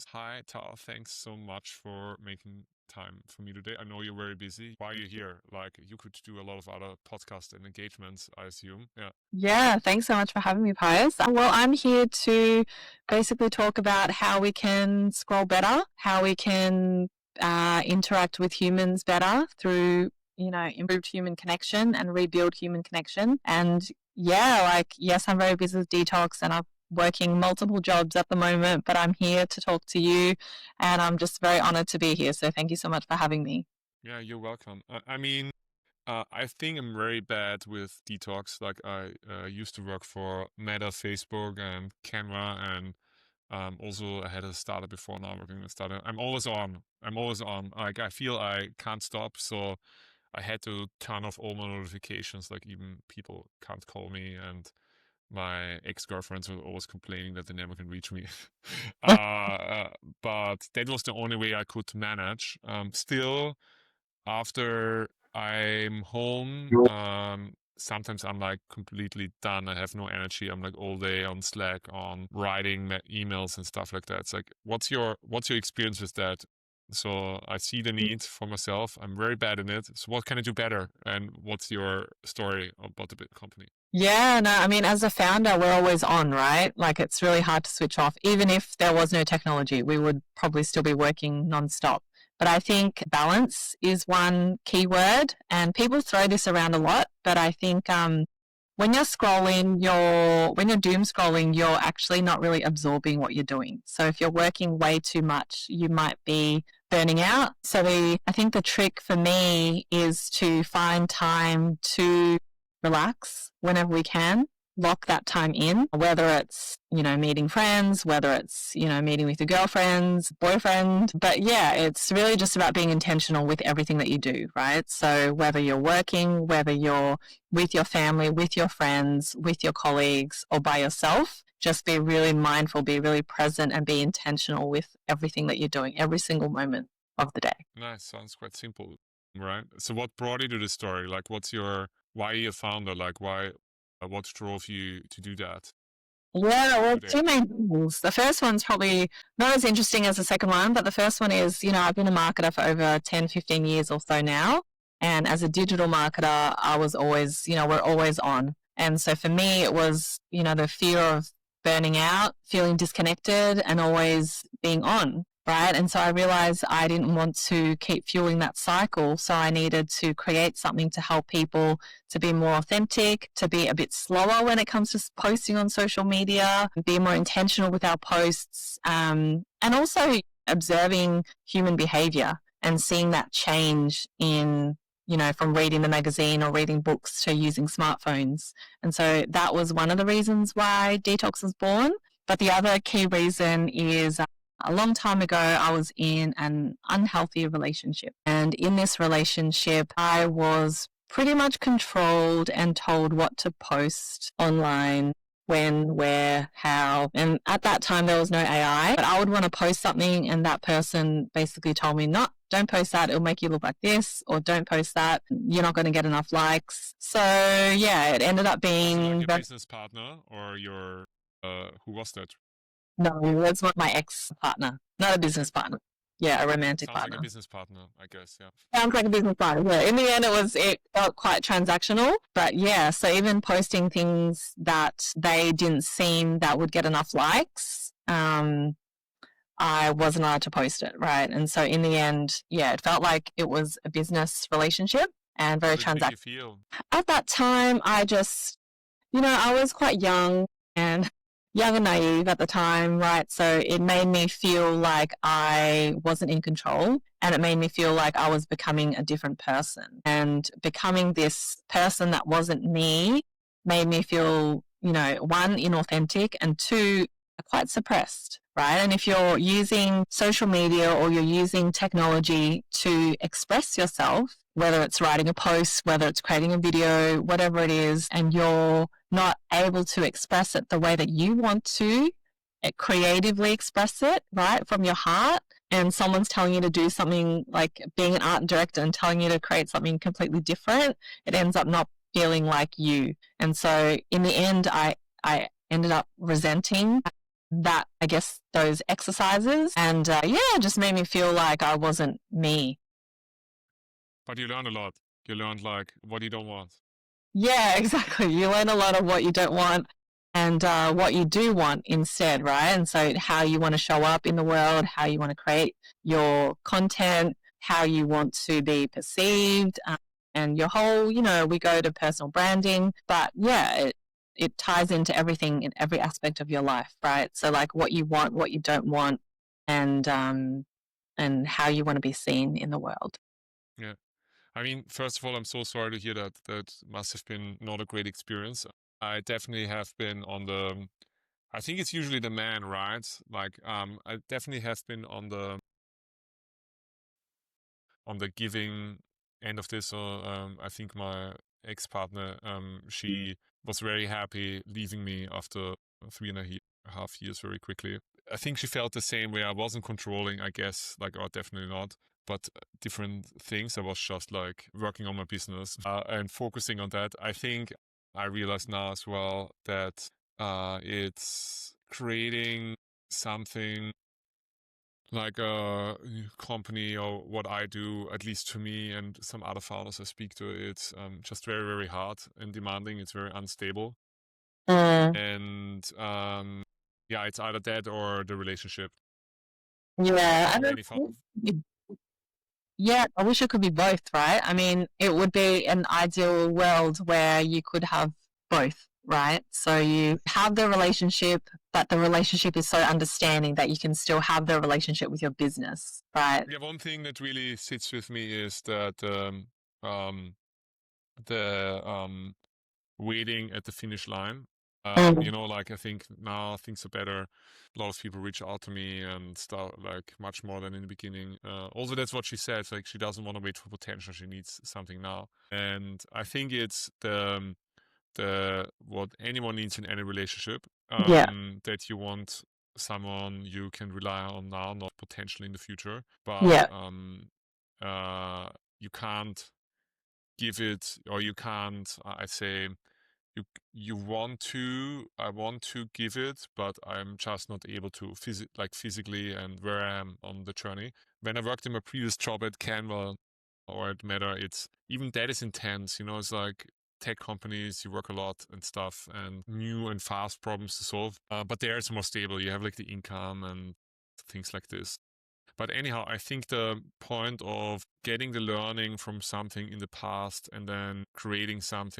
Hi, Tal. Thanks so much for making time for me today. I know you're very busy. Why are you here? Like, you could do a lot of other podcasts and engagements, I assume. Yeah. Yeah, thanks so much for having me, Pius. Well, I'm here to basically talk about how we can scroll better, how we can interact with humans better through, improved human connection and rebuild human connection. And yeah, yes, I'm very busy with Detox and I'm working multiple jobs at the moment, but I'm here to talk to you and I'm just very honored to be here. So thank you so much for having me. Yeah, you're welcome. I think I'm very bad with detox. Like, I used to work for Meta, Facebook, and Canva, and also I had a startup before. Now working with a startup. I'm always on. I'm always on. Like, I feel I can't stop, so I had to turn off all my notifications. Like, even people can't call me, and my ex-girlfriends were always complaining that they never can reach me. uh, but that was the only way I could manage. Still, after I'm home, sometimes I'm like completely done. I have no energy. I'm like all day on Slack, on writing emails and stuff like that. It's like, what's your experience with that? So I see the need for myself. I'm very bad in it. So what can I do better? And what's your story about the big company? Yeah, no, I mean, as a founder, we're always on, right? Like, it's really hard to switch off. Even if there was no technology, we would probably still be working nonstop. But I think balance is one key word, and people throw this around a lot. But I think when you're scrolling, when you're doom scrolling, you're actually not really absorbing what you're doing. So if you're working way too much, you might be burning out. So I think the trick for me is to find time to relax whenever we can, lock that time in, whether it's, meeting friends, whether it's, meeting with your girlfriends, boyfriend. But yeah, it's really just about being intentional with everything that you do, right? So whether you're working, whether you're with your family, with your friends, with your colleagues, or by yourself, just be really mindful, be really present, and be intentional with everything that you're doing every single moment of the day. Nice. Sounds quite simple, right? So what brought you to this story? Like, why are you a founder? Like, what drove you to do that Yeah, well, today? two main things. The first one's probably not as interesting as the second one, but the first one is, I've been a marketer for over 10, 15 years or so now. And as a digital marketer, I was always, we're always on. And so for me, it was, the fear of burning out, feeling disconnected, and always being on. Right. And so I realized I didn't want to keep fueling that cycle. So I needed to create something to help people to be more authentic, to be a bit slower when it comes to posting on social media, be more intentional with our posts, and also observing human behavior and seeing that change in, from reading the magazine or reading books to using smartphones. And so that was one of the reasons why Detox was born. But the other key reason is a long time ago, I was in an unhealthy relationship. And in this relationship, I was pretty much controlled and told what to post online, when, where, how. And at that time, there was no AI, but I would want to post something, and that person basically told me, no, don't post that. It'll make you look like this, or don't post that. You're not going to get enough likes. So, yeah, it ended up Was it like being your business partner or who was that? no, that's not my ex partner, not a business partner. Yeah, a romantic Sounds like a partner. business partner, I guess. Yeah. Sounds like a business partner. Yeah. In the end, it felt quite transactional. But yeah, so even posting things that they didn't seem that would get enough likes, I wasn't allowed to post it, right? And so in the end, yeah, it felt like it was a business relationship and How very did it make transactional. you feel? At that time, I just, I was quite young and young and naive at the time, right? So it made me feel like I wasn't in control, and it made me feel like I was becoming a different person. And becoming this person that wasn't me made me feel, one, inauthentic, and two, quite suppressed. Right. And if you're using social media or you're using technology to express yourself, whether it's writing a post, whether it's creating a video, whatever it is, and you're not able to express it the way that you want to creatively express it, right, from your heart, and someone's telling you to do something like being an art director and telling you to create something completely different, it ends up not feeling like you. And so in the end, I ended up resenting that, I guess, those exercises. And yeah, it just made me feel like I wasn't me. But you learned a lot. You learned like what you don't want. Yeah, exactly. You learn a lot of what you don't want and what you do want instead, right? And so, how you want to show up in the world, how you want to create your content, how you want to be perceived, and your whole, we go to personal branding. But yeah, it ties into everything in every aspect of your life, right? So, like what you want, what you don't want, and how you want to be seen in the world. Yeah. I mean, first of all, I'm so sorry to hear that. That must have been not a great experience. I definitely have been on the, I think it's usually the man, right? Like, I definitely have been on the giving end of this. So, I think my ex-partner, she was very happy leaving me after 3.5 years very quickly. I think she felt the same way. I wasn't controlling, I guess, like, or definitely not, but different things. I was just like working on my business and focusing on that. I think I realize now as well that it's creating something like a company or what I do, at least to me and some other founders I speak to, it's just very, very hard and demanding. It's very unstable. Mm, And yeah, it's either that or the relationship. yeah, For I many founders. don't. Yeah, I wish it could be both, right? I mean, it would be an ideal world where you could have both, right? So you have the relationship, but the relationship is so understanding that you can still have the relationship with your business, right? Yeah, one thing that really sits with me is that um, the waiting at the finish line. Mm, Like I think now things are better. A lot of people reach out to me and start like much more than in the beginning. Also, that's what she said. Like she doesn't want to wait for potential. She needs something now. And I think it's the what anyone needs in any relationship. yeah, That you want someone you can rely on now, not potentially in the future. But yeah, you can't give it, or you can't. I say you want to, I want to give it, but I'm just not able to physically and where I am on the journey. When I worked in my previous job at Canva or at Meta, it's even that is intense. It's like tech companies, you work a lot and stuff and new and fast problems to solve. But there it's more stable. You have like the income and things like this. But anyhow, I think the point of getting the learning from something in the past and then creating some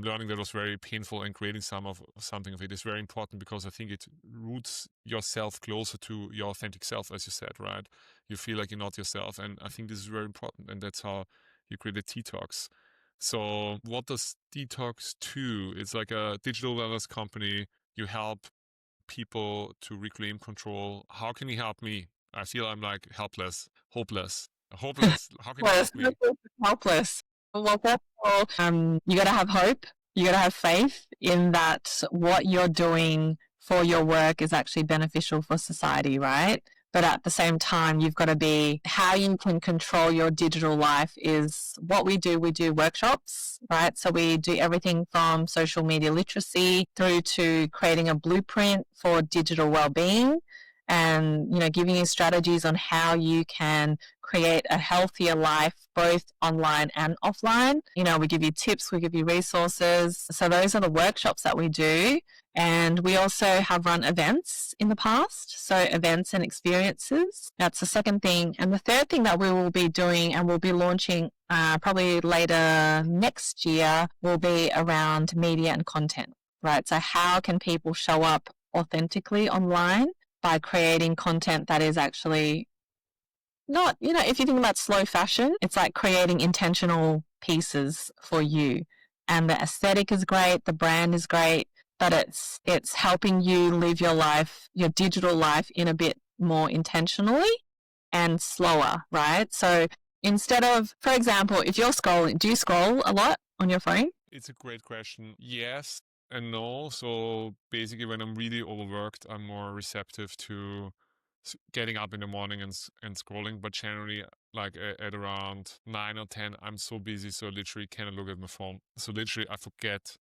learning that was very painful and creating something of it is very important, because I think it roots yourself closer to your authentic self, as you said, right? You feel like you're not yourself. And I think this is very important. And that's how you create a Detox. So what does Detox do? It's like a digital wellness company. You help people to reclaim control. How can you help me? I feel I'm like helpless, hopeless, hopeless. How can you helpless, help me? helpless. Well, first of all, you got to have hope. You got to have faith in that what you're doing for your work is actually beneficial for society, right? But at the same time, you've got to be how you can control your digital life is what we do. We do workshops, right? So we do everything from social media literacy through to creating a blueprint for digital well-being and, giving you strategies on how you can create a healthier life, both online and offline. We give you tips, we give you resources. So those are the workshops that we do. And we also have run events in the past. So events and experiences. That's the second thing. And the third thing that we will be doing and we'll be launching probably later next year will be around media and content, right? So how can people show up authentically online by creating content that is actually not, if you think about slow fashion, it's like creating intentional pieces for you. And the aesthetic is great, the brand is great, but it's helping you live your life, your digital life in a bit more intentionally and slower, right? So instead of, for example, if you're scrolling, do you scroll a lot on your phone? It's a great question. Yes and no. So basically, when I'm really overworked, I'm more receptive to getting up in the morning and scrolling. But generally, like at around 9 or 10, I'm so busy, so literally cannot look at my phone. So literally, I forget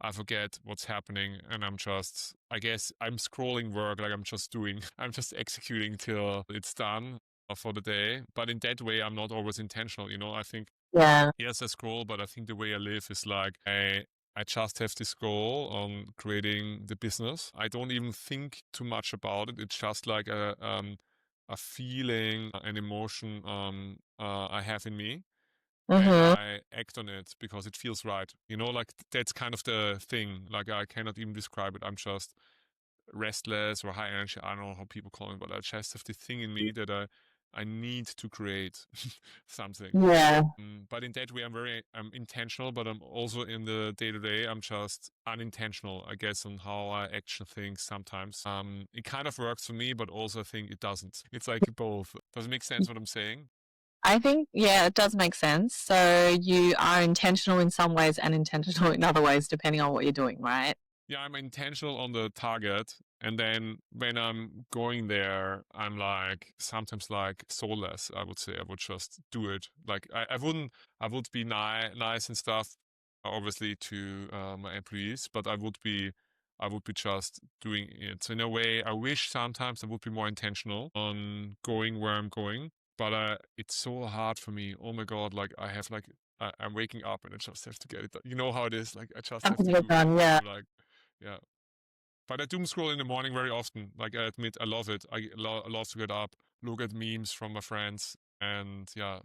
I forget what's happening, and I guess I'm scrolling work, like I'm just doing, I'm just executing till it's done for the day. But in that way, I'm not always intentional. I think, Yeah. yes, I scroll, but I think the way I live is like I just have this goal on creating the business. I don't even think too much about it. It's just like a feeling, an emotion I have in me, and Mm-hmm. I act on it because it feels right. Like that's kind of the thing. Like I cannot even describe it. I'm just restless or high energy. I don't know how people call it, but I just have this thing in me that I need to create something. Yeah. But in that way, I'm intentional, but I'm also in the day to day, I'm just unintentional, I guess, on how I action things sometimes. It kind of works for me, but also I think it doesn't. It's like both. Does it make sense what I'm saying? I think, yeah, it does make sense. So you are intentional in some ways and intentional in other ways, depending on what you're doing, right? Yeah, I'm intentional on the target. And then when I'm going there, I'm like sometimes like soulless, I would say. I would just do it. Like I would be nice and stuff, obviously to my employees, but I would be just doing it. So in a way, I wish sometimes I would be more intentional on going where I'm going, but it's so hard for me. Oh my God, like I have like I'm waking up and I just have to get it done. You know how it is. Like I just have Something to to get do it. done, yeah. I'm like, yeah. But I doom scroll in the morning very often. Like I admit, I love it. I love to get up, look at memes from my friends, and yeah,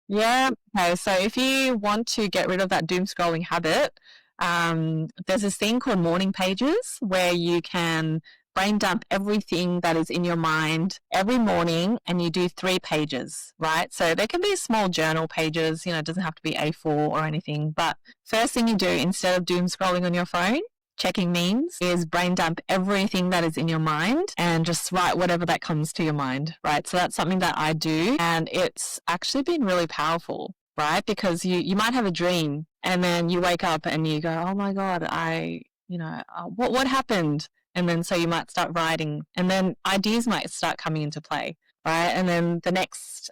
Yeah. Okay. So if you want to get rid of that doom scrolling habit, there's this thing called morning pages where you can brain dump everything that is in your mind every morning and you do 3 pages, right? So they can be small journal pages, it doesn't have to be A4 or anything. But first thing you do instead of doom scrolling on your phone, checking memes, is brain dump everything that is in your mind and just write whatever that comes to your mind, right? So that's something that I do, and it's actually been really powerful, right? Because you might have a dream and then you wake up and you go, oh my God, what happened? And then so you might start writing, and then ideas might start coming into play, right? And then the next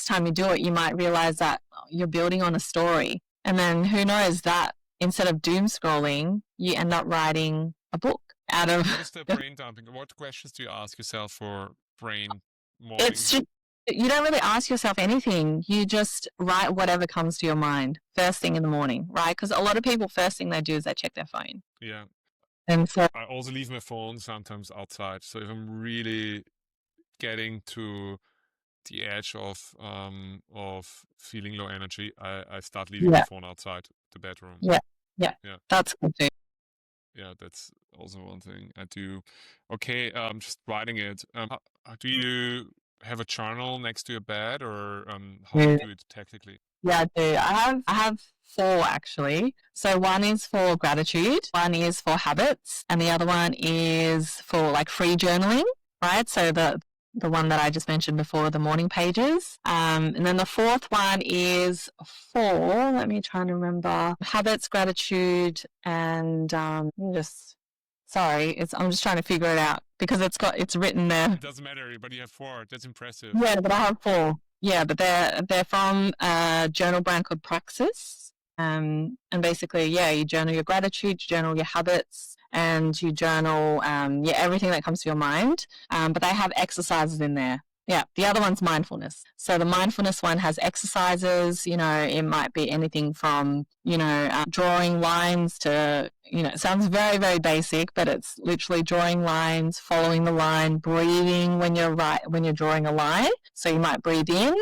time you do it, you might realize that you're building on a story. And then who knows that instead of doom scrolling, you end up writing a book out of what is the brain dumping? What questions do you ask yourself for brain it's morning? just, you don't really ask yourself anything. You just write whatever comes to your mind first thing in the morning, right? Because a lot of people, first thing they do is they check their phone. Yeah, And so, I also leave my phone sometimes outside. So if I'm really getting to the edge of feeling low energy, I start leaving my yeah, phone outside the bedroom. yeah, yeah, Yeah. that's good too. Yeah, that's also one thing I do. Okay, just writing it. Do you have a journal next to your bed, or how do you Yeah. do it technically? Yeah, I do. I have 4 actually. So one is for gratitude, one is for habits, and the other one is for like free journaling, right? So the one that I just mentioned before, the morning pages. And then the fourth one is for, let me try and remember, habits, gratitude, and sorry, I'm just trying to figure it out because it's written there. It doesn't matter, but you have four. That's impressive. Yeah, but I have 4. Yeah, but they're from a journal brand called Praxis. And basically, yeah, you journal your gratitude, you journal your habits, and you journal everything that comes to your mind. But they have exercises in there. Yeah, the other one's mindfulness. So the mindfulness one has exercises. It might be anything from drawing lines to it sounds very very basic, but it's literally drawing lines, following the line, breathing when you're drawing a line. So you might breathe in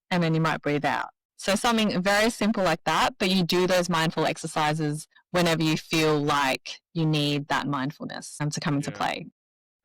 and then you might breathe out. So something very simple like that, but you do those mindful exercises whenever you feel like you need that mindfulness to come into Yeah, play,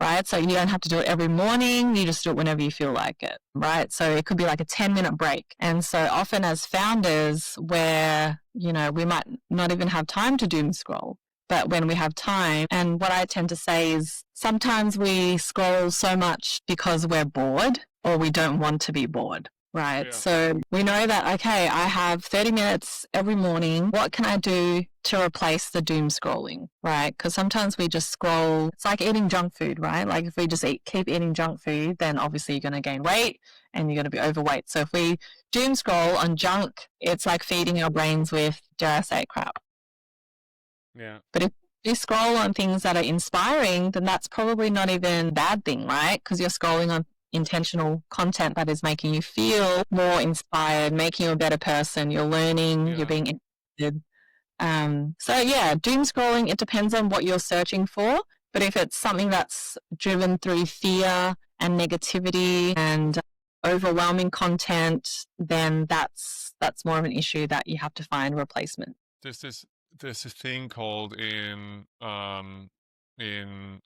right? So you don't have to do it every morning. You just do it whenever you feel like it, right? So it could be like a 10-minute break. And so often as founders, where, we might not even have time to doom scroll, but when we have time, and what I tend to say is sometimes we scroll so much because we're bored or we don't want to be bored. Right. yeah, So we know that, okay, I have 30 minutes every morning. What can I do to replace the doom scrolling? Right. Because sometimes we just scroll. It's like eating junk food, right? Like if we just keep eating junk food, then obviously you're going to gain weight and you're going to be overweight. So if we doom scroll on junk, it's like feeding our brains with, dare I say, crap. Yeah. But if you scroll on things that are inspiring, then that's probably not even a bad thing, right? Because you're scrolling on intentional content that is making you feel more inspired, making you a better person. You're learning, you're Yeah. being interested. So yeah, doom scrolling, it depends on what you're searching for. But if it's something that's driven through fear and negativity and overwhelming content, then that's more of an issue that you have to find a replacement. There's this thing called in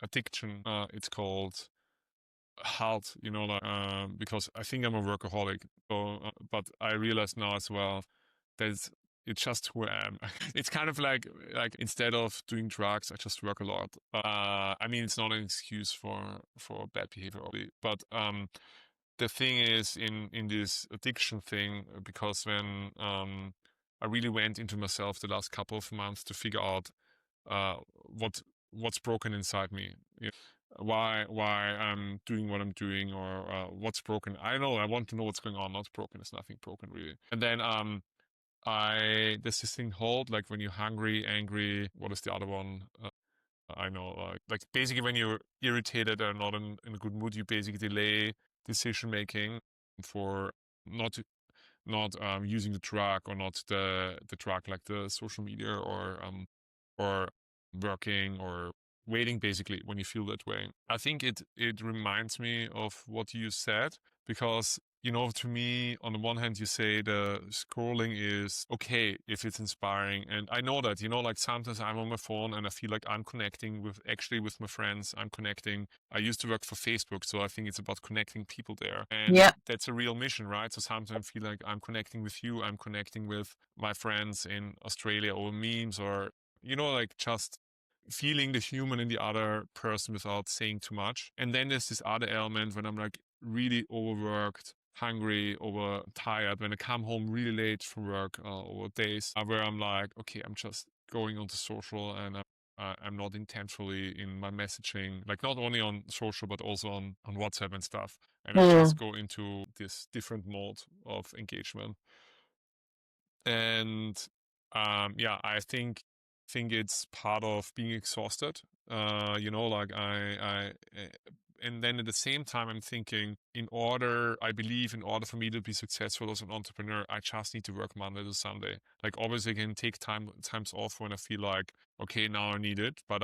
addiction. It's called health. Like because I think I'm a workaholic. So, but I realize now as well that it's just who I am. It's kind of like instead of doing drugs, I just work a lot. I mean, it's not an excuse for bad behavior, obviously, but the thing is in this addiction thing, because when I really went into myself the last couple of months to figure out uh, what what's broken inside me, why I'm doing what I'm doing, or what's broken. I know I want to know what's going on. Not broken. There's nothing broken really. And then there's this thing called, like, when you're hungry, angry. What is the other one? I know, like basically when you're irritated or not in a good mood, you basically delay decision making for not using the drug, or not the drug, like the social media, or working, or waiting, basically, when you feel that way. I think it reminds me of what you said, because to me, on the one hand, you say the scrolling is okay if it's inspiring. And I know that, like sometimes I'm on my phone and I feel like I'm connecting with my friends. I'm connecting. I used to work for Facebook, so I think it's about connecting people there. And Yeah. that's a real mission, right? So sometimes I feel like I'm connecting with you. I'm connecting with my friends in Australia, or memes, or, like just feeling the human in the other person without saying too much. And then there's this other element when I'm like really overworked, hungry, over tired, when I come home really late from work, over days, where I'm like, okay, I'm just going onto social, and I'm not intentionally in my messaging, like not only on social but also on WhatsApp and stuff, and I just Mm. go into this different mode of engagement. And yeah, I think it's part of being exhausted. Like and then at the same time, I'm thinking, I believe in order for me to be successful as an entrepreneur, I just need to work Monday to Sunday. Like, obviously I can take times off when I feel like, okay, now I need it, but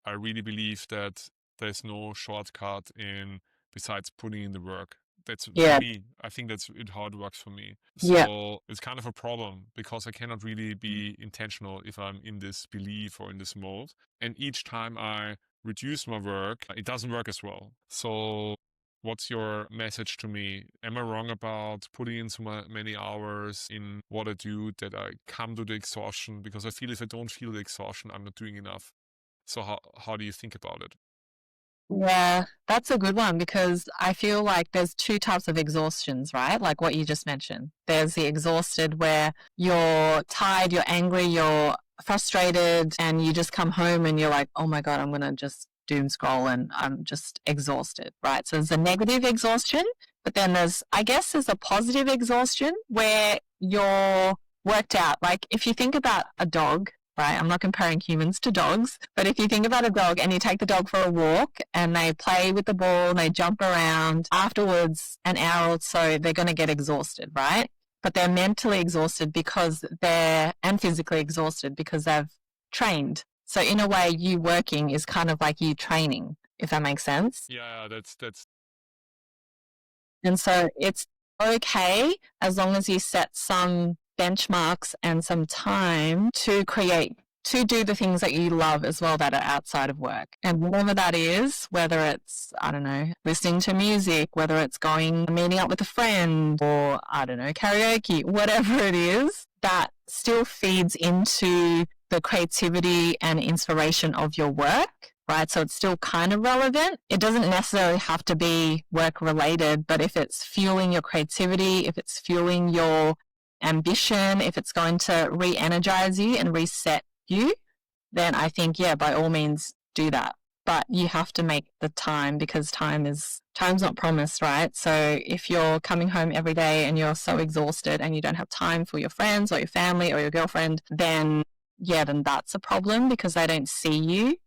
I really believe that there's no shortcut in besides putting in the work. That's for Yeah. me. I think that's how it works for me. Yeah. So it's kind of a problem, because I cannot really be intentional if I'm in this belief or in this mode. And each time I reduce my work, it doesn't work as well. So what's your message to me? Am I wrong about putting in so many hours in what I do that I come to the exhaustion? Because I feel if I don't feel the exhaustion, I'm not doing enough. So how do you think about it? Yeah, that's a good one, because I feel like there's two types of exhaustions, right? Like what you just mentioned. There's the exhausted where you're tired, you're angry, you're frustrated, and you just come home and you're like, oh my God, I'm going to just doom scroll and I'm just exhausted, right? So there's a negative exhaustion, but then I guess there's a positive exhaustion where you're worked out. Like if you think about a dog, right? I'm not comparing humans to dogs, but if you think about a dog and you take the dog for a walk and they play with the ball and they jump around, afterwards, an hour or so, they're going to get exhausted, right? But they're mentally exhausted and physically exhausted because they've trained. So in a way, you working is kind of like you training, if that makes sense. Yeah, that's And so it's okay as long as you set some benchmarks and some time to do the things that you love as well that are outside of work. And whatever that is, whether it's, I don't know, listening to music, whether it's meeting up with a friend, or, I don't know, karaoke, whatever it is, that still feeds into the creativity and inspiration of your work. Right. So it's still kind of relevant. It doesn't necessarily have to be work related, but if it's fueling your creativity, if it's fueling your ambition, if it's going to re-energize you and reset you, then I think, yeah, by all means do that. But you have to make the time, because time's not promised, right? So if you're coming home every day and you're so exhausted and you don't have time for your friends or your family or your girlfriend, then yeah, then that's a problem because they don't see you,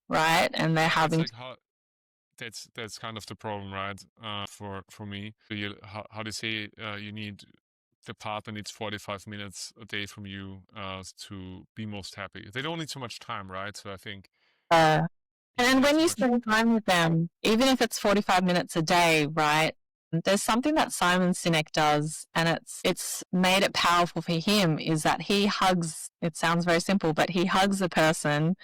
right? And they're Yeah, it's having like how that's kind of the problem, right? For me, so how they say you need the partner needs 45 minutes a day from you to be most happy. They don't need so much time, right? So I think uh, you and don't then need when so you much. spend time with them, even if it's 45 minutes a day, right? There's something that Simon Sinek does, and it's made it powerful for him, is that he hugs, it sounds very simple, but he hugs the person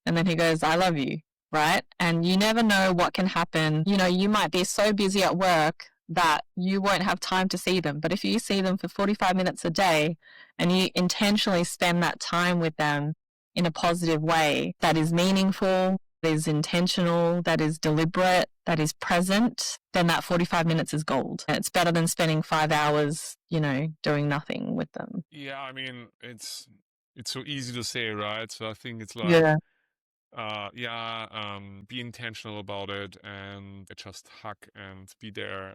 and then he goes, I love you, right? And you never know what can happen. You know, you might be so busy at work that you won't have time to see them. But if you see them for 45 minutes a day and you intentionally spend that time with them in a positive way that is meaningful, that is intentional, that is deliberate, that is present, then that 45 minutes is gold. And it's better than spending 5 hours, you know, doing nothing with them. Yeah, I mean it's so easy to say, right? So I think it's like Yeah. yeah, be intentional about it and just hug and be there.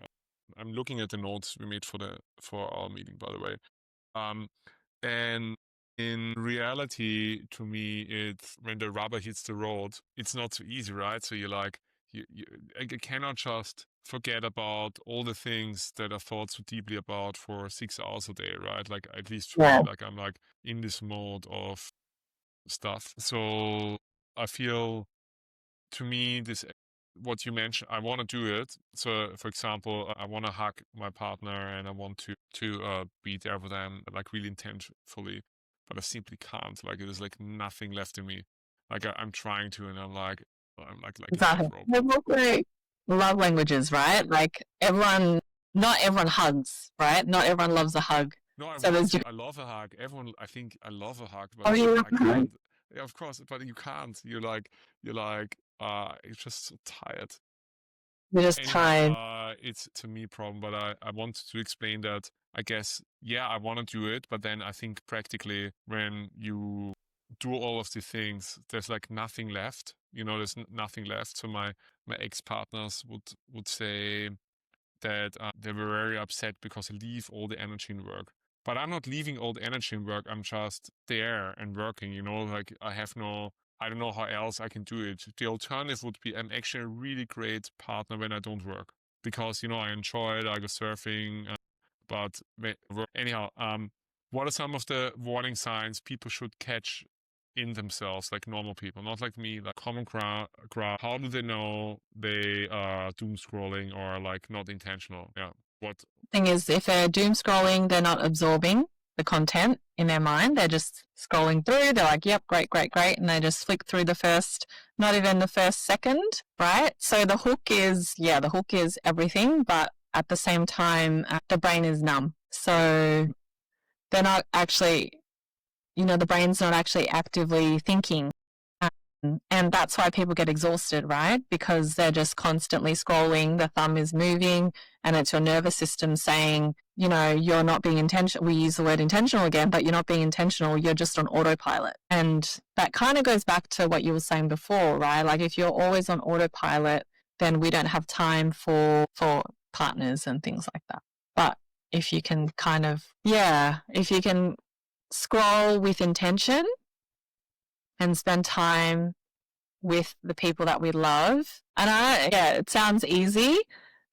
I'm looking at the notes we made for our meeting, by the way. Um, and in reality, to me, it's when the rubber hits the road, it's not so easy, right? So you're like, I cannot just forget about all the things that I thought so deeply about for 6 hours a day, right? Like at least for me, Yeah. like I'm like in this mode of stuff. So I feel to me this what you mentioned, I want to do it. So for example, I want to hug my partner and I want to be there for them like really intentionally, but I simply can't. Like there's like nothing left in me. Like I'm trying to, and I'm like a dead Exactly. robot. They're also love languages, right? Like everyone, not everyone hugs, right? Not everyone loves a hug. No, I So want there's, to. I love a hug. Everyone, I think I love a hug, but oh, you love I a hug? can't. Yeah, of course, but you can't. You're just so tired. You're just Anyhow, tired. it's to me a problem, but I wanted to explain that I guess, yeah, I want to do it, but then I think practically when you do all of the things, there's like nothing left. You know, there's nothing left. So my ex-partners would say that they were very upset because I leave all the energy in work. But I'm not leaving all the energy in work. I'm just there and working, you know, like I don't know how else I can do it. The alternative would be I'm actually a really great partner when I don't work because, you know, I enjoy it. I go surfing, but anyhow, what are some of the warning signs people should catch in themselves, like normal people, not like me, like common ground? How do they know they are doom scrolling or like not intentional? Yeah. What? Thing is, if they're doom scrolling, they're not absorbing the content in their mind. They're just scrolling through. They're like, yep, great, great, great. And they just flick through the first, not even the first second, right? So the hook is, yeah, the hook is everything. But at the same time, the brain is numb. So they're not actually, you know, the brain's not actually actively thinking. And that's why people get exhausted, right? Because they're just constantly scrolling, the thumb is moving, and it's your nervous system saying, you know, you're not being intentional. We use the word intentional again, but you're not being intentional. You're just on autopilot. And that kind of goes back to what you were saying before, right? Like if you're always on autopilot, then we don't have time for partners and things like that. But if you can kind of, yeah, if you can scroll with intention and spend time with the people that we love. And yeah, it sounds easy,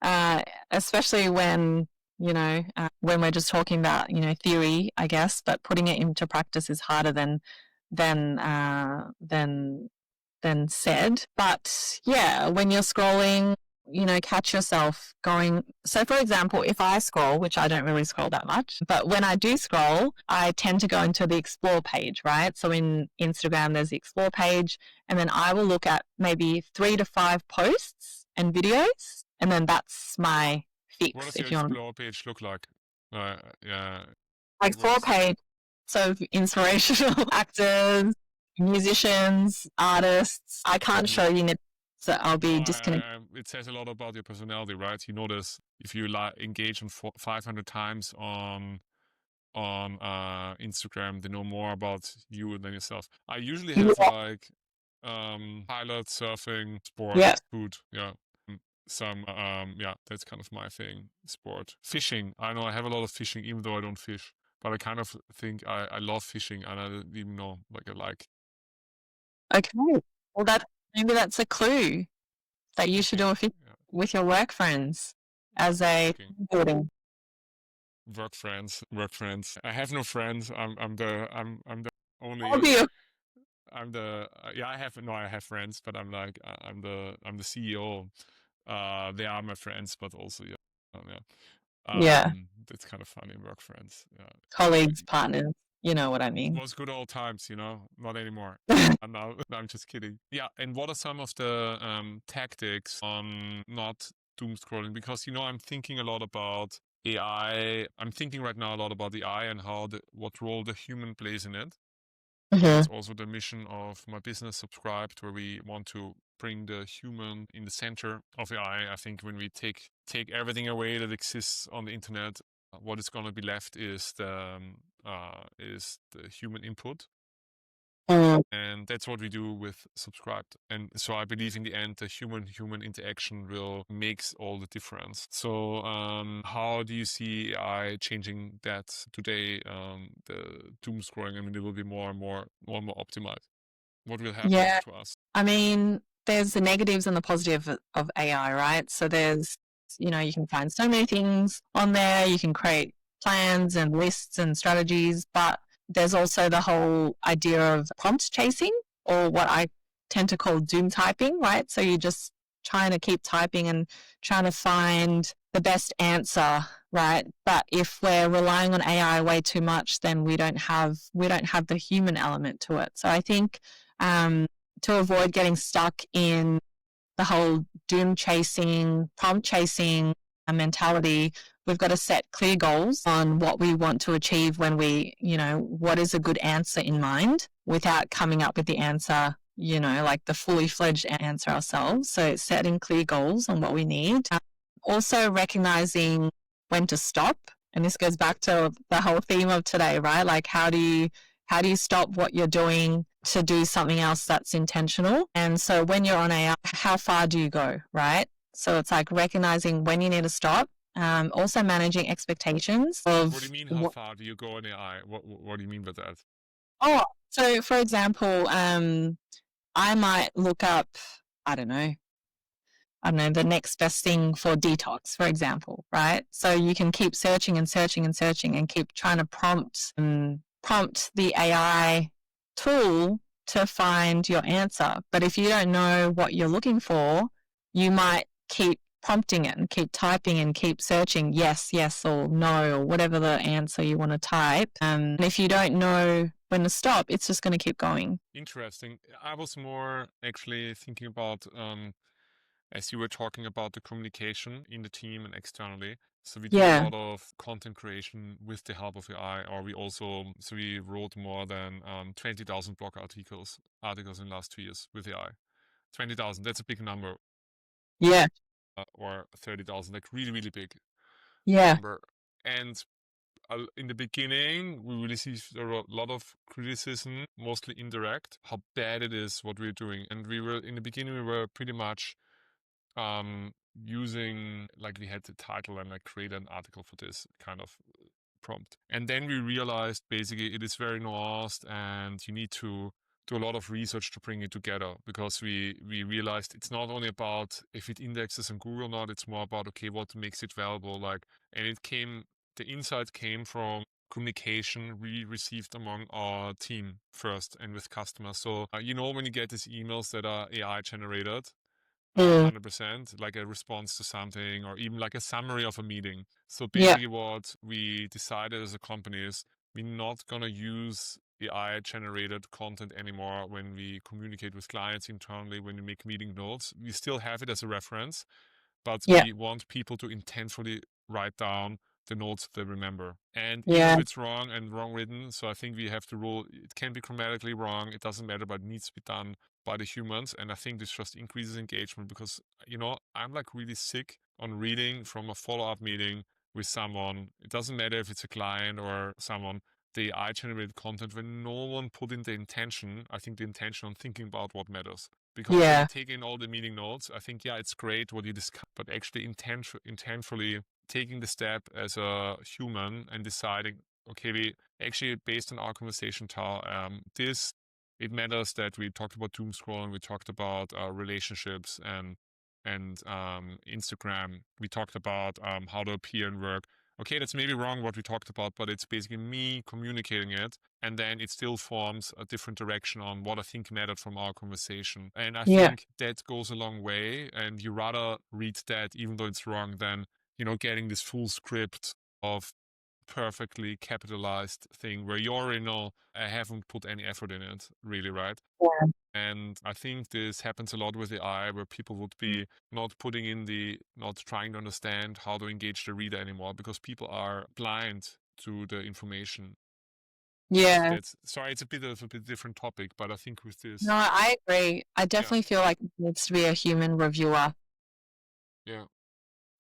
uh, especially when, you know, when we're just talking about, you know, theory, I guess, but putting it into practice is harder than, uh, than, than said. But yeah, when you're scrolling, you know, catch yourself going. So, for example, if I scroll, which I don't really scroll that much, but when I do scroll, I tend to go into the explore page, right? So, in Instagram, there's the explore page, and then I will look at maybe 3 to 5 posts and videos, and then that's my What fix, does your if you want. explore page look like? Yeah. Like What for is? page, so inspirational actors, musicians, artists. I can't Mhm. show you, so I'll No, be disconnected. it says a lot about your personality, right? You notice if you engage on 500 times on Instagram, they know more about you than yourself. I usually have Yeah. like pilot, surfing, sport, Yeah. food, yeah. Mm, Some yeah, that's kind of my thing. Sport, fishing. I know I have a lot of fishing, even though I don't fish. but I kind of think I love fishing, and I don't even know, like I like. Okay. Well, maybe that's a clue that you should Okay, do a fish yeah, with your work friends as a working. building. Work friends, work friends. I have no friends. I'm the I'll only. be a I'm the yeah. I have friends, but I'm the CEO. They are my friends, but also yeah, yeah. yeah, That's kind of funny. Work friends. Yeah, colleagues, partners. You know what I it mean. was good old times, you know. Not anymore. And now, no, I'm just kidding. Yeah, and what are some of the tactics on not doom scrolling? Because I'm thinking a lot about AI. I'm thinking right now a lot about the AI and what role the human plays in it. Hmm. That's also the mission of my business, Subscribed, where we want to bring the human in the center of AI. I think when we take everything away that exists on the internet, what is going to be left is the human input, Mm, and that's what we do with Subscribed. And so I believe in the end, the human interaction will makes all the difference. So how do you see AI changing that today? The doom scrolling. I mean, it will be more and more optimized. What will happen yeah. to us? I mean, there's the negatives and the positive of AI, right? So you can find so many things on there. You can create plans and lists and strategies, but there's also the whole idea of prompt chasing, or what I tend to call doom typing, right? So you're just trying to keep typing and trying to find the best answer, right? But if we're relying on AI way too much, then we don't have the human element to it. So I think to avoid getting stuck in the whole doom chasing, prompt chasing mentality, we've got to set clear goals on what we want to achieve what is a good answer in mind without coming up with the answer, like the fully fledged answer ourselves. So setting clear goals on what we need. Also recognizing when to stop. And this goes back to the whole theme of today, right? Like how do you stop what you're doing to do something else that's intentional? And so when you're on AI, how far do you go, right? So it's like recognizing when you need to stop. Also managing expectations What do you of mean? How what. far do you go in AI? What do you mean by that? Oh, so for example, I might look up, I don't know, the next best thing for detox, for example, right? So you can keep searching and searching and searching and keep trying to prompt the AI tool to find your answer. But if you don't know what you're looking for, you might keep prompting it and keep typing and keep searching yes, yes, or no, or whatever the answer you want to type. And if you don't know when to stop, it's just going to keep going. Interesting. I was more actually thinking about as you were talking about the communication in the team and externally. So we do a Yeah. lot of content creation with the help of AI, or we wrote more than 20,000 blog articles in the last 2 years with AI. 20,000, that's a big number, Yeah. or 30,000, like really, really big Yeah. number. And in the beginning, we received a lot of criticism, mostly indirect, how bad it is what we're doing. And in the beginning, we were pretty much using, like, we had the title and like create an article for this kind of prompt. And then we realized basically it is very nuanced and you need to do a lot of research to bring it together, because we realized it's not only about if it indexes on Google or not, it's more about, okay, what makes it valuable. And the insight came from communication we received among our team first and with customers. So, when you get these emails that are AI generated, Mm. 100%, like a response to something or even like a summary of a meeting. So Yeah. basically what we decided as a company is we're not going to use AI generated content anymore when we communicate with clients internally, when we make meeting notes. We still have it as a reference, but Yeah. we want people to intentionally write down the notes they remember. And even Yeah. if it's wrong and wrong written, so I think we have to rule it can be grammatically wrong, it doesn't matter, but it needs to be done by the humans. And I think this just increases engagement because, I'm like really sick on reading from a follow-up meeting with someone. It doesn't matter if it's a client or someone. The AI generated content when no one put in the intention, I think the intention on thinking about what matters. Because when I Yeah. take in all the meeting notes, I think, yeah, it's great what you discuss, but actually intentionally taking the step as a human and deciding okay, we actually, based on our conversation, Tal, it matters that we talked about doom scrolling, we talked about relationships and Instagram. We talked about how to appear and work. Okay, that's maybe wrong what we talked about, but it's basically me communicating it, and then it still forms a different direction on what I think mattered from our conversation. And I Yeah. think that goes a long way, and you rather read that, even though it's wrong, than, getting this full script of perfectly capitalized thing where you already know I haven't put any effort in it, really, right? Yeah. And I think this happens a lot with AI, where people would be not not trying to understand how to engage the reader anymore because people are blind to the information. Yeah. That's sorry, it's a bit of a bit different topic, but I think with No, this, I agree. I yeah, definitely feel like there needs to be a human reviewer yeah,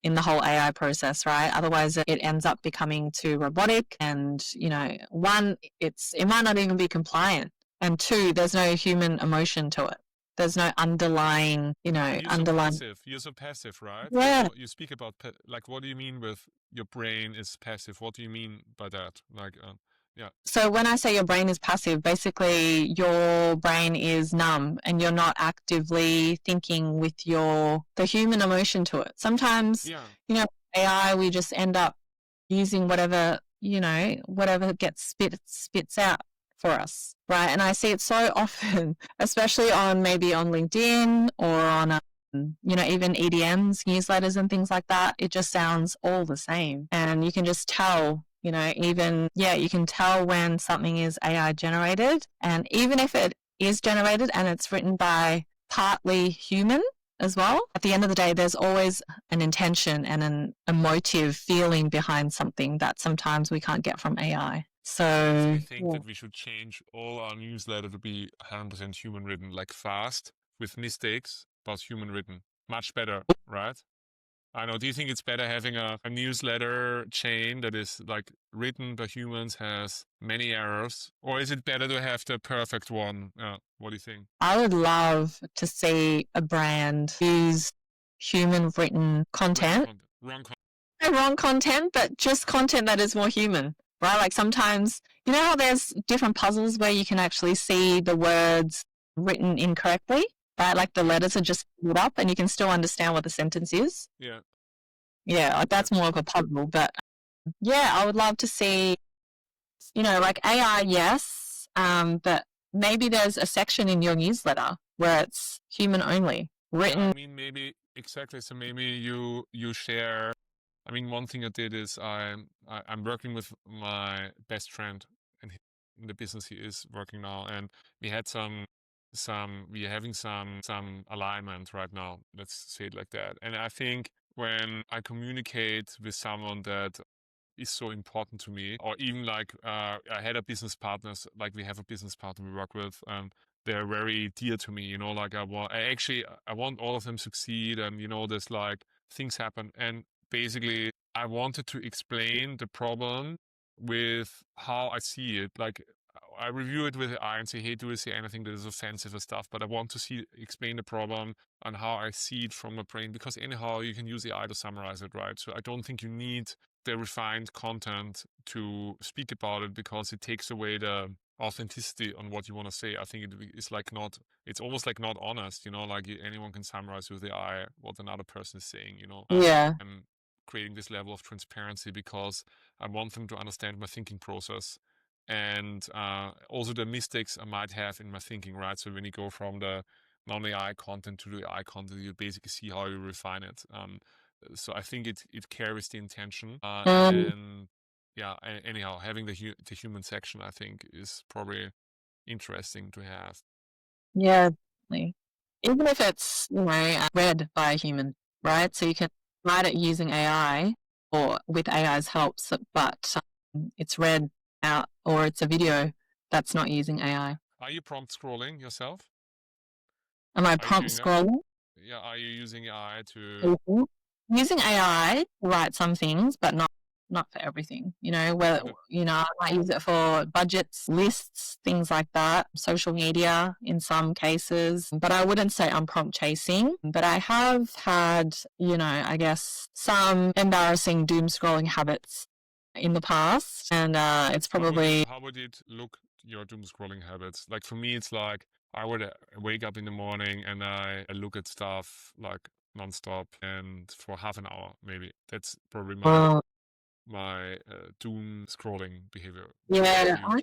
in the whole AI process, right? Otherwise, it ends up becoming too robotic. And, one, it might not even be compliant. And two, there's no human emotion to it. There's no underlying, underlying. You're so passive, right? Like Yeah. what you speak about, like what do you mean with your brain is passive? What do you mean by that? Like, yeah. So when I say your brain is passive, basically your brain is numb and you're not actively thinking with the human emotion to it. Sometimes, Yeah. AI, we just end up using whatever gets spits out for us, right? And I see it so often, especially maybe on LinkedIn or on even EDMs, newsletters and things like that. It just sounds all the same, and you can just tell. You can tell when something is AI generated, and even if it is generated and it's written by partly human as well. At the end of the day, there's always an intention and an emotive feeling behind something that sometimes we can't get from AI. I So, basically think yeah. that we should change all our newsletter to be 100% human written, like fast with mistakes, but human written. Much better, right? I know. Do you think it's better having a newsletter chain that is like written by humans, has many errors, or is it better to have the perfect one? What do you think? I would love to see a brand use human written Wrong content. content. Wrong content. No wrong content, but just content that is more human, right? Like sometimes, how there's different puzzles where you can actually see the words written incorrectly, right? Like the Yeah. letters are just split up and you can still understand what the sentence is. Yeah. Yeah, like Yeah. that's more of a puzzle. But yeah, I would love to see, like AI, yes, but maybe there's a section in your newsletter where it's human only, Yeah, I written. mean, maybe exactly. So maybe you share. I mean, one thing I did is I'm working with my best friend, and in the business he is working now, and we had we're having some alignment right now. Let's say it like that. And I think when I communicate with someone that is so important to me, or even like I had a business partners, like we have a business partner we work with, they're very dear to me, like I want all of them succeed, and there's like things happen, and basically I wanted to explain the problem with how I see it. Like I review it with the eye and say, hey, do you see anything that is offensive and stuff? But I want to explain the problem and how I see it from my brain, because anyhow you can use the eye to summarize it, right? So I don't think you need the refined content to speak about it, because it takes away the authenticity on what you want to say. I think it's like it's almost like not honest, like anyone can summarize with the eye what another person is saying, Yeah. I'm creating this level of transparency because I want them to understand my thinking process, and also the mistakes I might have in my thinking, right? So when you go from the non-AI content to the AI content, you basically see how you refine it. So I think it carries the intention, Um, and yeah. Anyhow, having the human section, I think, is probably interesting to have. yeah, definitely. Even if it's, read by a human, right? So you can write it using AI or with AI's help, but it's read out, or it's a video that's not using AI. Are you prompt scrolling yourself? Am I Are you prompt doing that? scrolling? Yeah. Are you using AI to? Mhm. Using AI to write some things, but not for everything. Whether For the I might use it for budgets, lists, things like that, social media in some cases. But I wouldn't say I'm prompt chasing. But I have had, I guess some embarrassing doom scrolling habits in the past, and it's probably How would it look, your doom scrolling habits? Like for me, it's like I would wake up in the morning and I look at stuff like nonstop and for half an hour maybe. That's probably uh, my doom scrolling behavior. What about yeah. you?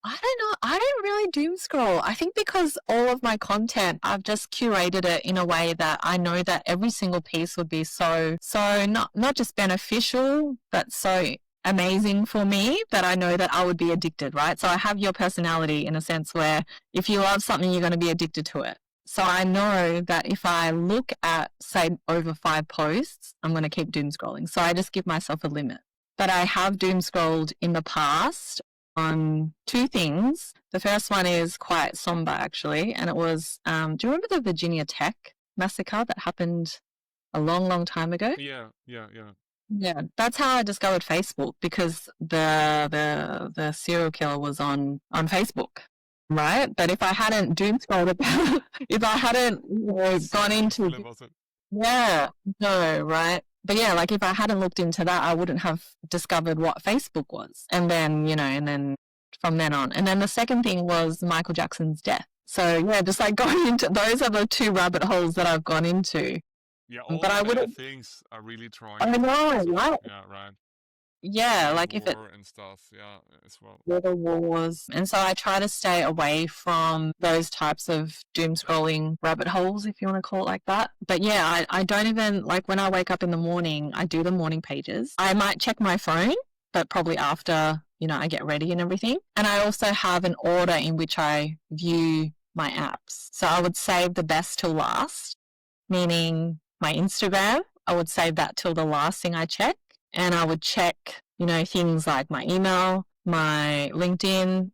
I don't know. I don't really doom scroll. I think because all of my content, I've just curated it in a way that I know that every single piece would be so not just beneficial, but so amazing for me that I know that I would be addicted, right? So I have your personality in a sense where if you love something, you're going to be addicted to it. So I know that if I look at, say, over 5 posts, I'm going to keep doom scrolling. So I just give myself a limit. But I have doom scrolled in the past on 2 things. The first one is quite somber, actually, and it was, do you remember the Virginia Tech massacre that happened a long time ago? Yeah. Yeah, that's how I discovered Facebook, because the serial killer was on Facebook, right? But if I hadn't doom scrolled about, if I hadn't gone Serial into, killer was it? yeah, no, right? But yeah, like if I hadn't looked into that, I wouldn't have discovered what Facebook was. And then, and then from then on. And then the second thing was Michael Jackson's death. So yeah, just like going into, those are the 2 rabbit holes that I've gone into. Yeah, all But the I bad wouldn't, things are really drawing I me know, towards it. right? Yeah, right. Yeah, Like like if it, war and stuff. Yeah, as well. weather wars. And so I try to stay away from those types of doom scrolling rabbit holes, if you want to call it like that. But yeah, I don't even, like when I wake up in the morning, I do the morning pages. I might check my phone, but probably after, I get ready and everything. And I also have an order in which I view my apps. So I would save the best till last, meaning my Instagram, I would save that till the last thing I check. And I would check, things like my email, my LinkedIn,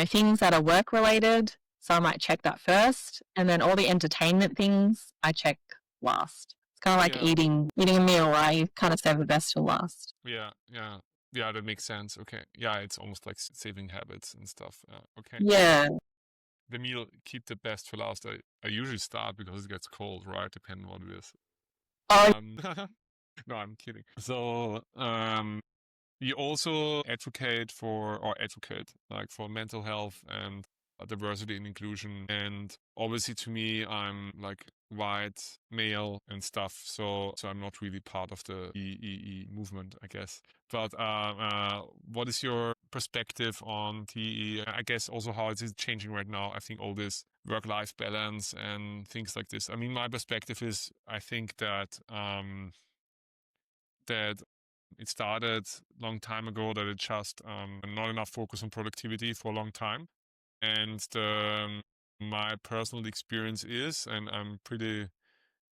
things that are work related. So I might check that first. And then all the entertainment things I check last. It's kind of like Yeah, eating a meal, right? You kind of save the best till last. yeah, that makes sense. Okay. Yeah, it's almost like saving habits and stuff. Okay. Yeah. The meal, keep the best for last. I usually start because it gets cold, right? Depending on what it is. Oh, No, I'm kidding. So, you also advocate like for mental health and diversity and inclusion. And obviously to me, I'm like white male and stuff. So I'm not really part of the EEE movement, I guess. But what is your perspective on TEE? I guess also how it is changing right now. I think all this work-life balance and things like this. I mean, my perspective is, I think that that it started a long time ago, that it just not enough focus on productivity for a long time. And my personal experience is, and I'm pretty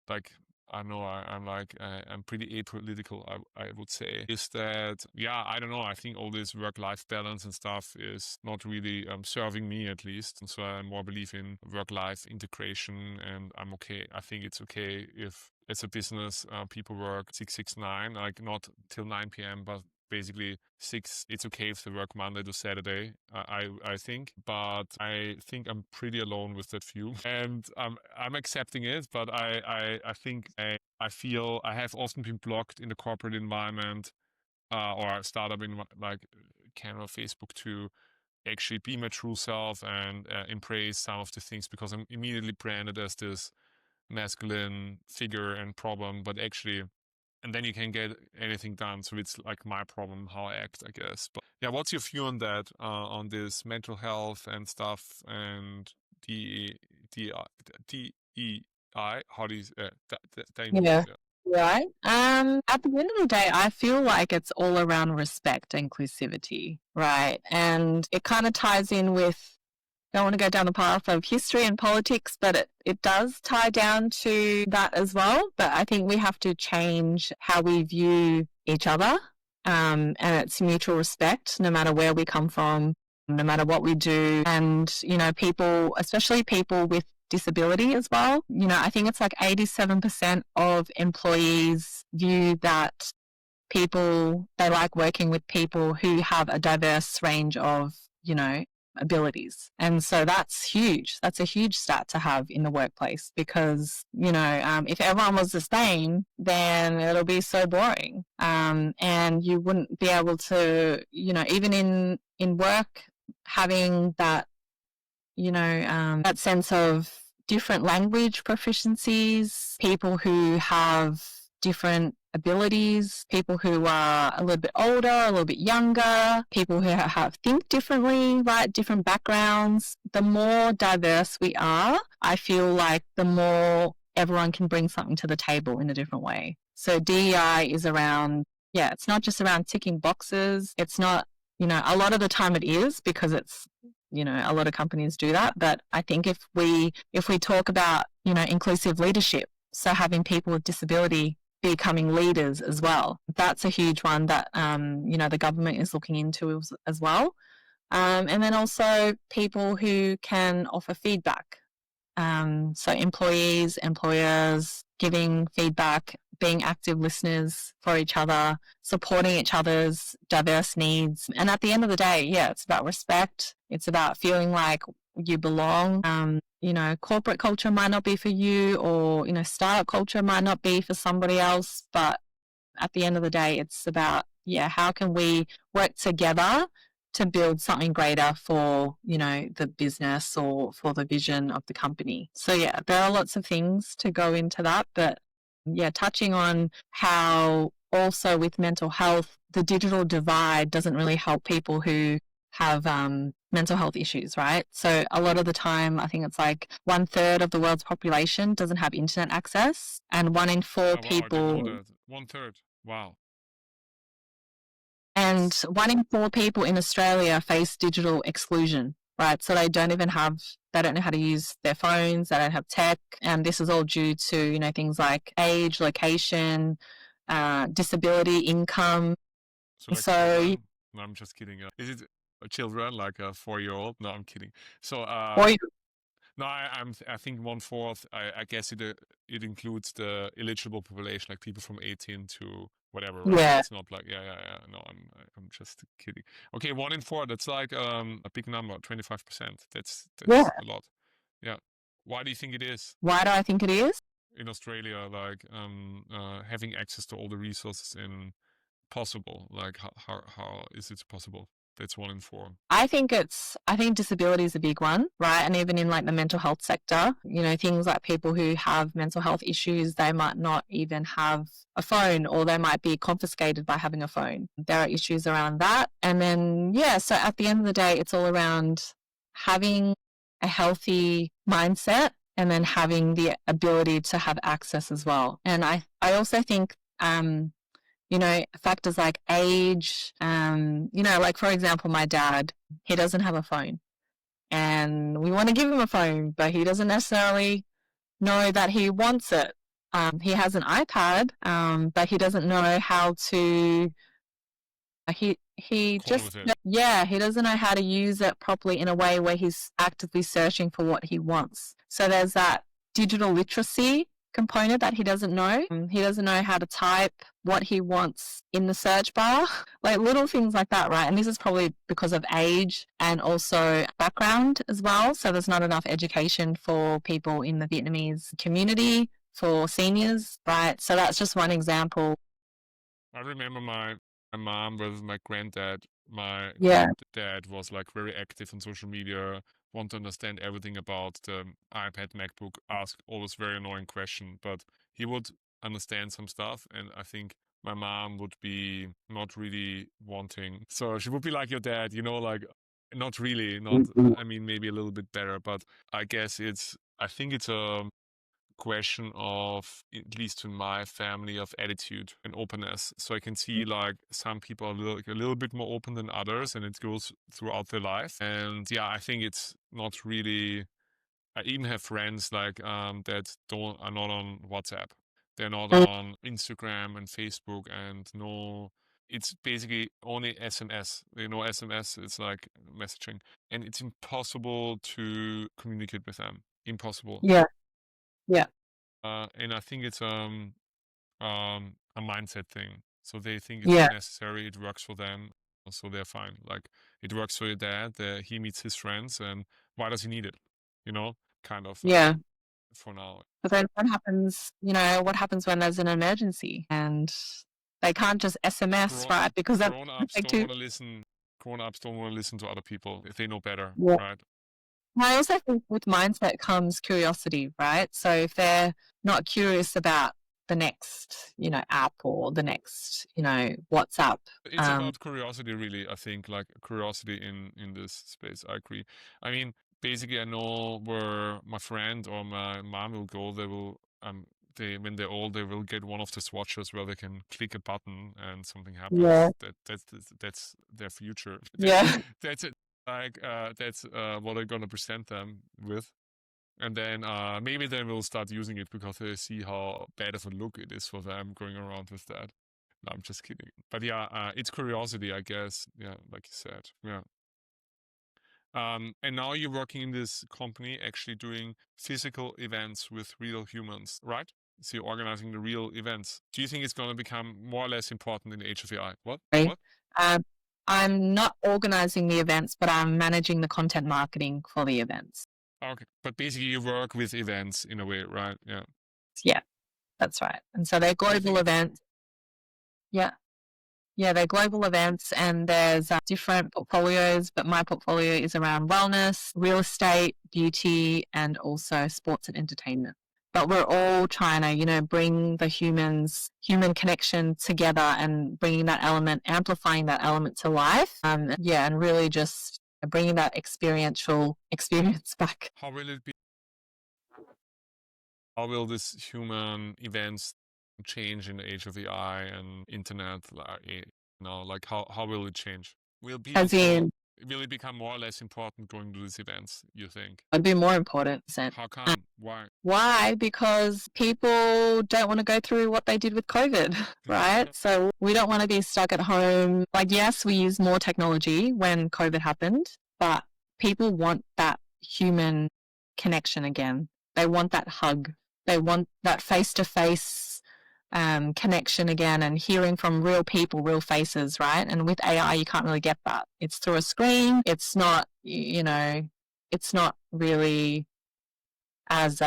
like, I don't know, I'm pretty apolitical, I would say, is that, yeah, I don't know, I think all this work-life balance and stuff is not really serving me, at least. And so I more believe in work-life integration, and I think it's okay if as a business people work 669, like not till 9 p.m., but basically 6. It's okay if they work Monday to Saturday, I think, but I think I'm pretty alone with that view, and I'm accepting it. But I think I feel I have often been blocked in the corporate environment or a startup in like Canada, Facebook, to actually be my true self and embrace some of the things, because I'm immediately branded as this masculine figure and problem, but actually, and then you can get anything done. So it's like my problem how I act, I guess. But yeah, what's your view on that, on this mental health and stuff, and the DEI? How do you yeah. yeah. Right. At the end of the day, I feel like it's all around respect and inclusivity, right? And it kind of ties in with, don't want to go down the path of history and politics, but it does tie down to that as well. But I think we have to change how we view each other, and it's mutual respect, no matter where we come from, no matter what we do. And, people, especially people with disability as well. I think it's like 87% of employees view that they like working with people who have a diverse range of, abilities. And so that's huge. That's a huge stat to have in the workplace because, if everyone was the same, then it'll be so boring. And you wouldn't be able to, even in work, having that, that sense of different language proficiencies, people who have different abilities, people who are a little bit older, a little bit younger, people who think differently, right? Different backgrounds. The more diverse we are, I feel like the more everyone can bring something to the table in a different way. So DEI is around, it's not just around ticking boxes. It's not, a lot of the time it is because it's, a lot of companies do that. But I think if we talk about, inclusive leadership, so having people with disability becoming leaders as well, that's a huge one that, the government is looking into as well. And then also people who can offer feedback. So employees, employers, giving feedback, being active listeners for each other, supporting each other's diverse needs. And at the end of the day, it's about respect. It's about feeling like you belong. Corporate culture might not be for you, or, startup culture might not be for somebody else. But at the end of the day, it's about, how can we work together to build something greater for, the business or for the vision of the company. So there are lots of things to go into that, but touching on how also with mental health, the digital divide doesn't really help people who have mental health issues, right? So a lot of the time, I think it's like 1/3 of the world's population doesn't have internet access, and 1 in 4 Oh, wow, I people. didn't know that. 1/3. Wow. And 1 in 4 people in Australia face digital exclusion, right? So they don't know how to use their phones, they don't have tech, and this is all due to, things like age, location, disability, income. So like children? No, I'm just kidding. Is it children, like a 4-year-old? No, I'm kidding. So, no, I think 1/4. I guess it includes the eligible population, like people from 18 to whatever, right? Yeah. It's not like yeah. No, I'm just kidding. Okay, 1 in 4. That's like a big number, 25%. That's a lot. Yeah. Why do you think it is? Why do I think it is? In Australia, like having access to all the resources in possible. Like how is it possible? That's 1 in 4. I think disability is a big one, right? And even in like the mental health sector, things like people who have mental health issues, they might not even have a phone, or they might be confiscated by having a phone. There are issues around that. And then, so at the end of the day, it's all around having a healthy mindset and then having the ability to have access as well. And I also think, factors like age, like for example, my dad, he doesn't have a phone, and we want to give him a phone, but he doesn't necessarily know that he wants it. He has an iPad, but he doesn't know how to. He just he doesn't know how to use it properly in a way where he's actively searching for what he wants. So there's that digital literacy component that he doesn't know. He doesn't know how to type what he wants in the search bar, like little things like that, right? And this is probably because of age and also background as well. So there's not enough education for people in the Vietnamese community, for seniors, right? So that's just one example. I remember my mom with my granddad. My granddad was like very active on social media, want to understand everything about the iPad, MacBook, ask always very annoying question, but he would understand some stuff, and I think my mom would be not really wanting. So she would be like your dad, like not really, not, I mean, maybe a little bit better, but I guess I think it's a question of, at least in my family, of attitude and openness. So I can see like some people are a little bit more open than others, and it goes throughout their life. And I think it's not really. I even have friends like that are not on WhatsApp. They're not on Instagram and Facebook, and no. It's basically only SMS. SMS, it's like messaging. And it's impossible to communicate with them. Impossible. Yeah. Yeah. And I think it's a mindset thing. So they think it's necessary, it works for them. so they're fine. Like it works for your dad. He meets his friends, and why does he need it? You know, kind of Yeah. for now. But then what happens, what happens when there's an emergency and they can't just SMS, right? Because that Grown ups take don't too. want to listen. Grown ups don't want to listen to other people if they know better, Yeah. right? I also think with mindset comes curiosity, right? So if they're not curious about the next, app or the next, WhatsApp. It's about curiosity, really. I think like curiosity in this space. I agree. I mean, basically, I know where my friend or my mom will go. They will when they're old, they will get one of these watches where they can click a button and something Yeah. happens. That's their future. Yeah. That's it. Like that's what I'm gonna present them with. And then maybe they will start using it because they see how bad of a look it is for them going around with that. No, I'm just kidding. But yeah, it's curiosity, I guess. Yeah, like you said. Yeah. And now you're working in this company actually doing physical events with real humans, right? So you're organizing the real events. Do you think it's going to become more or less important in the age of AI? What? Sorry. What? I'm not organizing the events, but I'm managing the content marketing for the events. Okay. But basically you work with events in a way, right? Yeah. Yeah, that's right. And so they're global events. Yeah. Yeah, they're global events and there's different portfolios, but my portfolio is around wellness, real estate, beauty, and also sports and entertainment. But we're all trying to, bring the human connection together and bringing that element, amplifying that element to life. And really just bringing that experiential experience back. How will it be? How will this human events change in the age of AI and internet? Like how will it change? Will people As in, will it become more or less important going to these events, you think? it'd be more important. How come? Why? Why? Because people don't want to go through what they did with COVID, right? So we don't want to be stuck at home. Like, yes, we use more technology when COVID happened, but people want that human connection again. They want that hug. They want that face-to-face connection again and hearing from real people, real faces, right? And with AI, you can't really get that. It's through a screen. It's not, it's not really as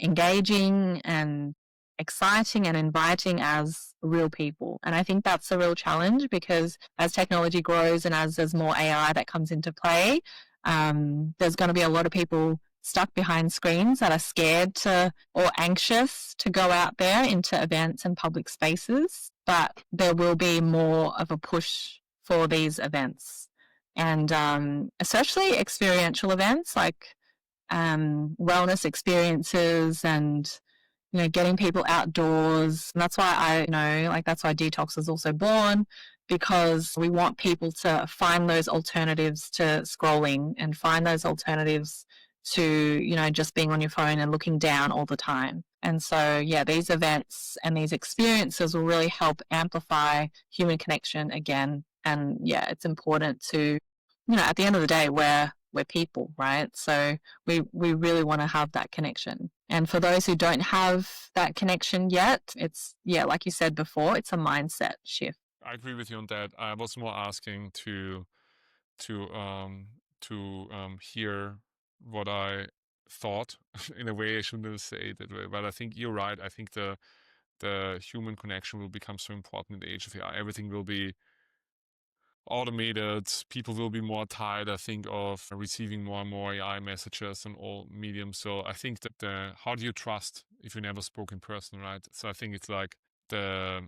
engaging and exciting and inviting as real people. And I think that's a real challenge because as technology grows and as there's more AI that comes into play, there's going to be a lot of people stuck behind screens that are scared to or anxious to go out there into events and public spaces. But there will be more of a push for these events. And especially experiential events like wellness experiences and getting people outdoors. And that's why that's why Detox is also born, because we want people to find those alternatives to scrolling and find those alternatives to just being on your phone and looking down all the time. And so these events and these experiences will really help amplify human connection again. And it's important to at the end of the day we're people, right? So we really want to have that connection. And for those who don't have that connection yet, it's like you said before, it's a mindset shift. I agree with you on that. I was more asking to hear what I thought. In a way, I shouldn't say it that way, but I think you're right. I think the human connection will become so important in the age of AI. Everything will be automated. People will be more tired, I think, of receiving more and more AI messages on all mediums. So I think that how do you trust if you never spoke in person, right? So I think it's like the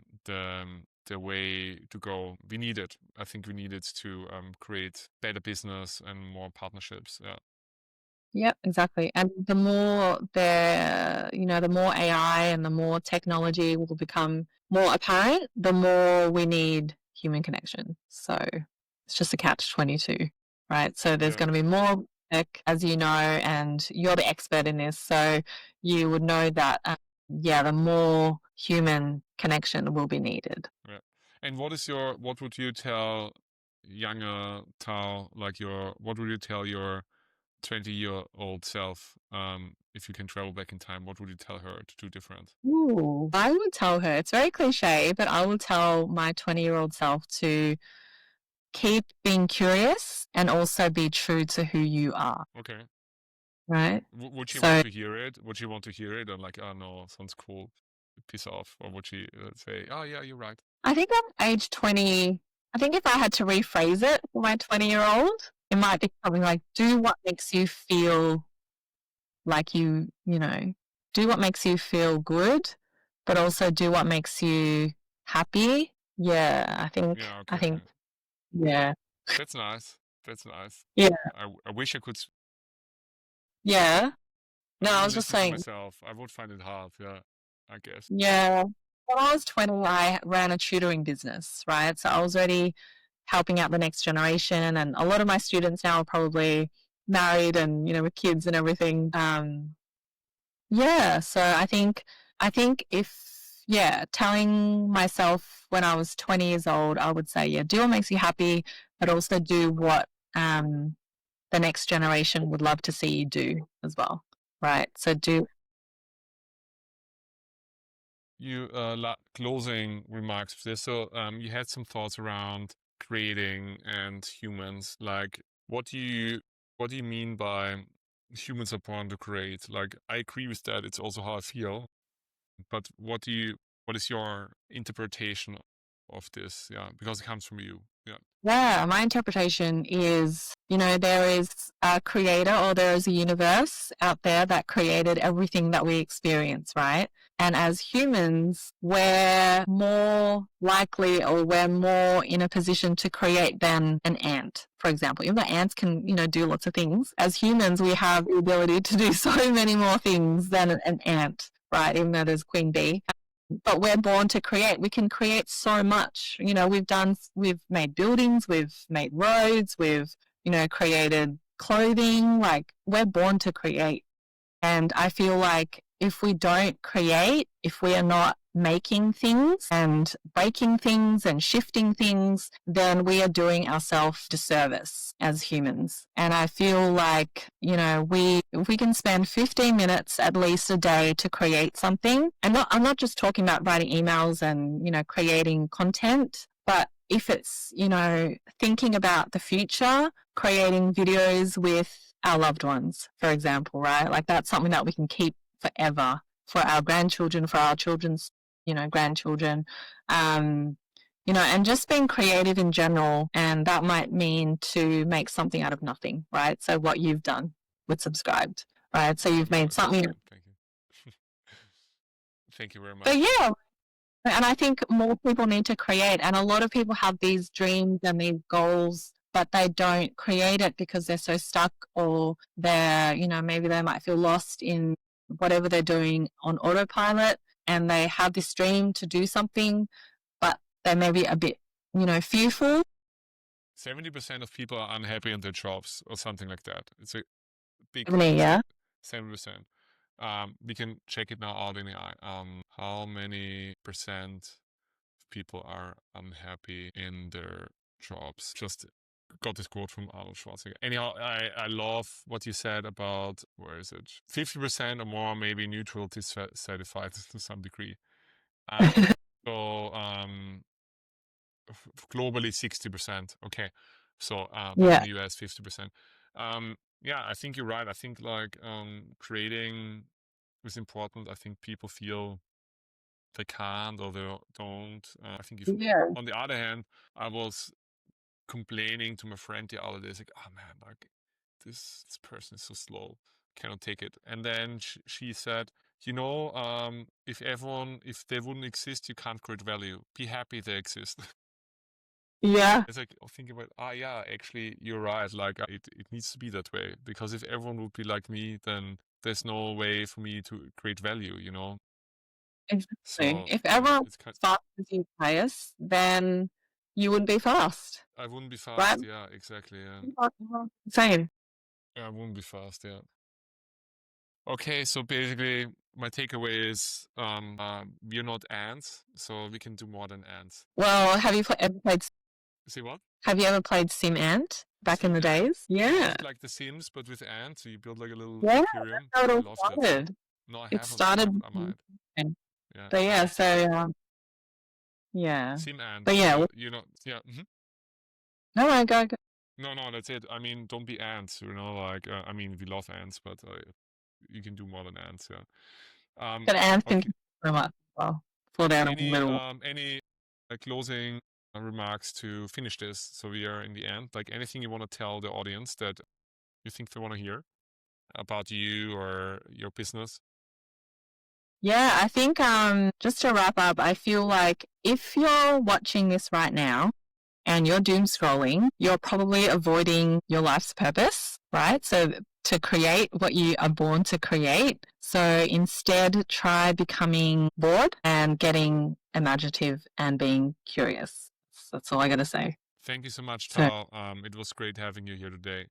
way to go. We need it. I think we need it to create better business and more partnerships. Yeah. Yep, exactly. And the more the more AI and the more technology will become more apparent, the more we need human connection. So it's just a catch-22, right? So there's going to be more tech, as you know, and you're the expert in this. So you would know that, the more human connection will be needed. Yeah. And what would you tell younger Tao, what would you tell your 20-year-old self, if you can travel back in time, what would you tell her to do different? Ooh, I would tell her, it's very cliche, but I will tell my 20-year-old self to keep being curious and also be true to who you are, Okay. right? Would she want So to hear it? Would she want to hear it? Or like, oh no, sounds cool, piss off? Or would she say, oh yeah, you're right? I think at age 20, I think if I had to rephrase it for my 20-year-old, it might be something like, do what makes you feel like do what makes you feel good, but also do what makes you happy. Yeah, Yeah, I okay, think, okay. yeah, That's nice. That's nice. yeah, I wish I could. yeah. I No, I wouldn't was just listen to saying, myself. I would find it hard. Yeah, I guess. yeah. When I was 20, I ran a tutoring business, right? So I was already helping out the next generation, and a lot of my students now are probably married and with kids and everything. Yeah, so I think if telling myself when I was 20 years old, I would say, yeah, do what makes you happy, but also do what the next generation would love to see you do as well, right? So do You closing remarks for this. So you had some thoughts around creating and humans. Like, what do you mean by humans are born to create? Like, I agree with that. It's also how I feel. But what is your interpretation of this? Yeah, because it comes from you. Yeah. Yeah, my interpretation is, there is a creator or there is a universe out there that created everything that we experience, right? And as humans, we're more likely or we're more in a position to create than an ant, for example. Even though ants can, do lots of things, as humans, we have the ability to do so many more things than an ant, right? Even though there's queen bee, but we're born to create. We can create so much. We've made buildings, we've made roads, we've, created clothing. Like, we're born to create. And I feel like if we don't create, if we are not making things and breaking things and shifting things, then we are doing ourselves disservice as humans. And I feel like, if we can spend 15 minutes at least a day to create something, and I'm not just talking about writing emails and, creating content, but if it's, thinking about the future, creating videos with our loved ones, for example, right? Like, that's something that we can keep forever for our grandchildren, for our children's, grandchildren, and just being creative in general. And that might mean to make something out of nothing, right? So what you've done with Subscribed, right? So you've No, made it's something. awesome. Thank you. Thank you very But much. yeah, and I think more people need to create. And a lot of people have these dreams and these goals, but they don't create it because they're so stuck, or maybe they might feel lost in whatever they're doing on autopilot, and they have this dream to do something, but they may be a bit, fearful. 70% of people are unhappy in their jobs or something like that. It's a big Yeah. 7%. We can check it now out in AI. How many percent of people are unhappy in their jobs? Just got this quote from Arnold Schwarzenegger. Anyhow, I love what you said about, where is it? 50% or more, maybe neutral dissatisfied to some degree. So globally 60%. Okay. So but in Yeah. the US 50%. Yeah, I think you're right. I think like creating is important. I think people feel they can't or they don't. I think if Yeah. on the other hand, I was complaining to my friend the other day, it's like, oh man, like this person is so slow, cannot take it. And then she said, if they wouldn't exist, you can't create value. Be happy they exist. Yeah. It's like thinking about, yeah, actually, you're right. Like it needs to be that way, because if everyone would be like me, then there's no way for me to create value. Exactly. So If yeah, everyone it's kind. was fast as you, Pius, then you wouldn't be fast, I wouldn't be right? fast. Yeah, exactly. Yeah, Same. I wouldn't be fast. Yeah. Okay, so basically, my takeaway is, we're not ants, so we can do more than ants. Well, See what? have you ever played Sim Ant back in Sim the ant? days? Is Yeah. it like The Sims but with ants? So you build like a little Yeah, Imperium. that's how it I all love that. started. No, I It haven't, but started. I might. Yeah, So yeah. yeah, so yeah, Sim ant. but yeah, Yeah. No, I go. No, that's it. I mean, don't be ants, like, I mean, we love ants, but you can do more than ants, yeah. Got Anthony Okay. from it. Well, fall down a little. Any closing remarks to finish this? So we are in the end. Like anything you want to tell the audience that you think they want to hear about you or your business? Yeah, I think just to wrap up, I feel like if you're watching this right now and you're doom scrolling, you're probably avoiding your life's purpose, right? So to create what you are born to create. So instead, try becoming bored and getting imaginative and being curious. So that's all I got to say. Thank you so much, So Tao. It was great having you here today.